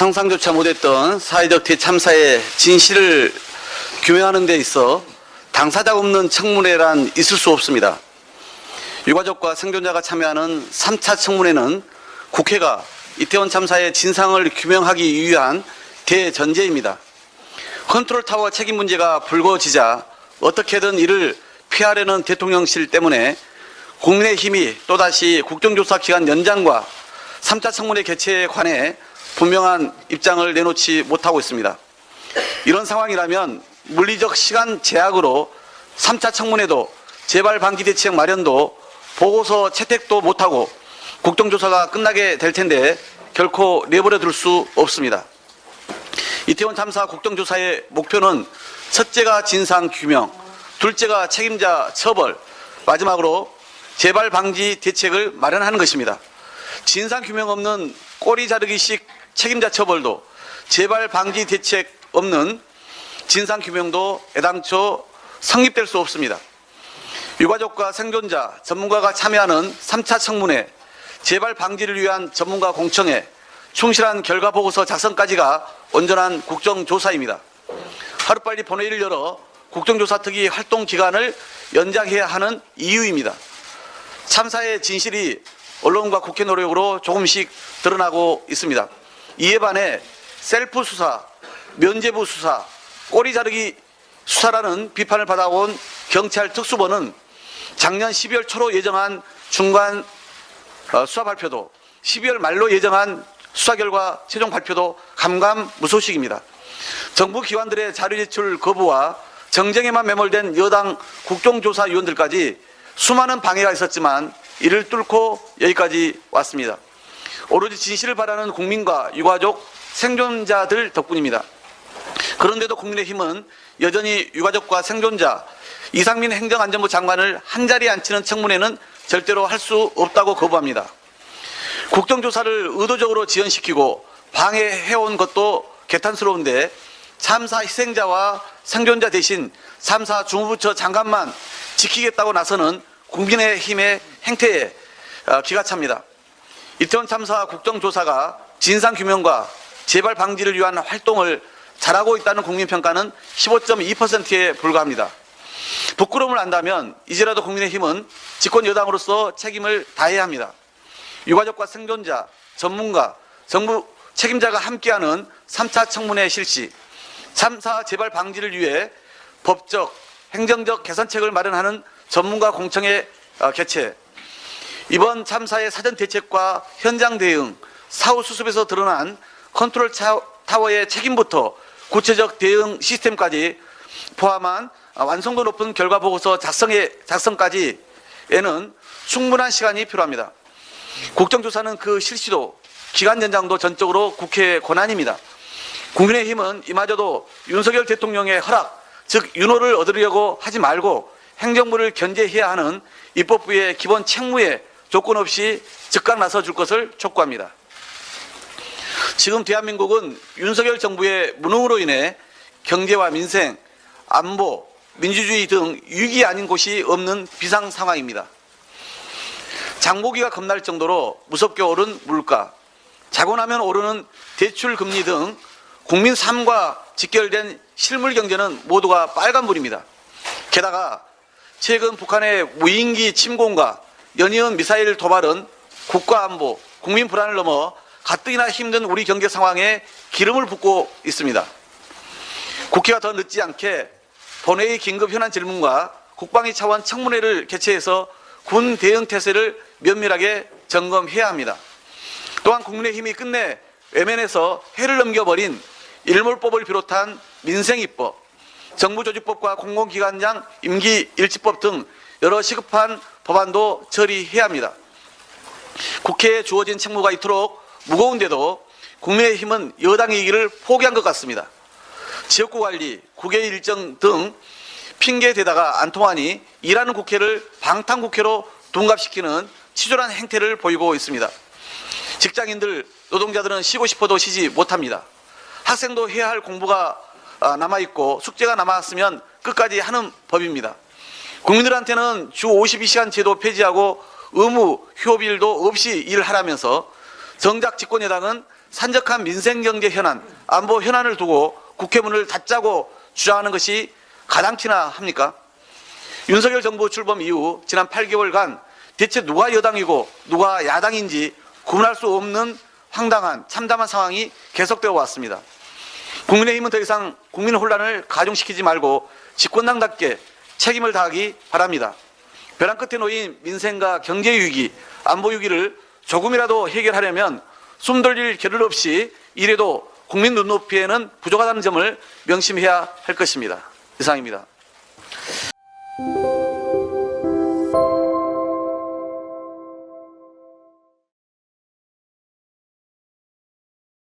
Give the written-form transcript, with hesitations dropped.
상상조차 못했던 사회적 대참사의 진실을 규명하는 데 있어 당사자가 없는 청문회란 있을 수 없습니다. 유가족과 생존자가 참여하는 3차 청문회는 국회가 이태원 참사의 진상을 규명하기 위한 대전제입니다. 컨트롤타워 책임 문제가 불거지자 어떻게든 이를 피하려는 대통령실 때문에 국민의힘이 또다시 국정조사 기간 연장과 3차 청문회 개최에 관해 분명한 입장을 내놓지 못하고 있습니다. 이런 상황이라면 물리적 시간 제약으로 3차 청문회도 재발 방지 대책 마련도 보고서 채택도 못하고 국정조사가 끝나게 될 텐데 결코 내버려 둘 수 없습니다. 이태원 참사 국정조사의 목표는 첫째가 진상 규명, 둘째가 책임자 처벌, 마지막으로 재발 방지 대책을 마련하는 것입니다. 진상 규명 없는 꼬리 자르기식 책임자 처벌도 재발 방지 대책 없는 진상 규명도 애당초 성립될 수 없습니다. 유가족과 생존자, 전문가가 참여하는 3차 청문회, 재발 방지를 위한 전문가 공청회, 충실한 결과 보고서 작성까지가 온전한 국정조사입니다. 하루빨리 본회의를 열어 국정조사 특위 활동 기간을 연장해야 하는 이유입니다. 참사의 진실이 언론과 국회 노력으로 조금씩 드러나고 있습니다. 이에 반해 셀프 수사, 면죄부 수사, 꼬리 자르기 수사라는 비판을 받아온 경찰 특수본은 작년 12월 초로 예정한 중간 수사 발표도 12월 말로 예정한 수사 결과 최종 발표도 감감무소식입니다. 정부 기관들의 자료 제출 거부와 정쟁에만 매몰된 여당 국정조사위원들까지 수많은 방해가 있었지만 이를 뚫고 여기까지 왔습니다. 오로지 진실을 바라는 국민과 유가족, 생존자들 덕분입니다. 그런데도 국민의힘은 여전히 유가족과 생존자, 이상민 행정안전부 장관을 한자리에 앉히는 청문회는 절대로 할 수 없다고 거부합니다. 국정조사를 의도적으로 지연시키고 방해해온 것도 개탄스러운데 참사 희생자와 생존자 대신 참사 주무부처 장관만 지키겠다고 나서는 국민의힘의 행태에 기가 찹니다. 이태원 참사 국정조사가 진상규명과 재발 방지를 위한 활동을 잘하고 있다는 국민평가는 15.2%에 불과합니다. 부끄러움을 안다면 이제라도 국민의힘은 집권 여당으로서 책임을 다해야 합니다. 유가족과 생존자, 전문가, 정부 책임자가 함께하는 3차 청문회 실시, 참사 재발 방지를 위해 법적, 행정적 개선책을 마련하는 전문가 공청회 개최, 이번 참사의 사전 대책과 현장 대응, 사후 수습에서 드러난 컨트롤 타워의 책임부터 구체적 대응 시스템까지 포함한 완성도 높은 결과 보고서 작성까지에는 충분한 시간이 필요합니다. 국정조사는 그 실시도 기간 연장도 전적으로 국회의 권한입니다. 국민의힘은 이마저도 윤석열 대통령의 허락, 즉 윤호를 얻으려고 하지 말고 행정부를 견제해야 하는 입법부의 기본 책무에 조건 없이 즉각 나서줄 것을 촉구합니다. 지금 대한민국은 윤석열 정부의 무능으로 인해 경제와 민생, 안보, 민주주의 등 위기 아닌 곳이 없는 비상 상황입니다. 장보기가 겁날 정도로 무섭게 오른 물가, 자고 나면 오르는 대출 금리 등 국민 삶과 직결된 실물 경제는 모두가 빨간불입니다. 게다가 최근 북한의 무인기 침공과 연이은 미사일 도발은 국가안보, 국민 불안을 넘어 가뜩이나 힘든 우리 경제 상황에 기름을 붓고 있습니다. 국회가 더 늦지 않게 본회의 긴급 현안 질문과 국방위 차원 청문회를 개최해서 군 대응 태세를 면밀하게 점검해야 합니다. 또한 국민의힘이 끝내 외면해서 해를 넘겨버린 일몰법을 비롯한 민생입법, 정부조직법과 공공기관장 임기일치법 등 여러 시급한 법안도 처리해야 합니다. 국회에 주어진 책무가 이토록 무거운데도 국민의힘은 여당의 이기를 포기한 것 같습니다. 지역구 관리, 국회 일정 등 핑계대다가 안 통하니 일하는 국회를 방탄국회로 둔갑시키는 치졸한 행태를 보이고 있습니다. 직장인들, 노동자들은 쉬고 싶어도 쉬지 못합니다. 학생도 해야 할 공부가 남아있고 숙제가 남았으면 끝까지 하는 법입니다. 국민들한테는 주 52시간 제도 폐지하고 의무 휴업일도 없이 일을 하라면서 정작 집권여당은 산적한 민생경제 현안, 안보 현안을 두고 국회 문을 닫자고 주장하는 것이 가당키나 합니까? 윤석열 정부 출범 이후 지난 8개월간 대체 누가 여당이고 누가 야당인지 구분할 수 없는 황당한 참담한 상황이 계속되어 왔습니다. 국민의힘은 더 이상 국민 혼란을 가중시키지 말고 집권당답게 책임을 다하기 바랍니다. 벼랑 끝에 놓인 민생과 경제 위기, 안보 위기를 조금이라도 해결하려면 숨 돌릴 겨를 없이 이래도 국민 눈높이에는 부족하다는 점을 명심해야 할 것입니다. 이상입니다.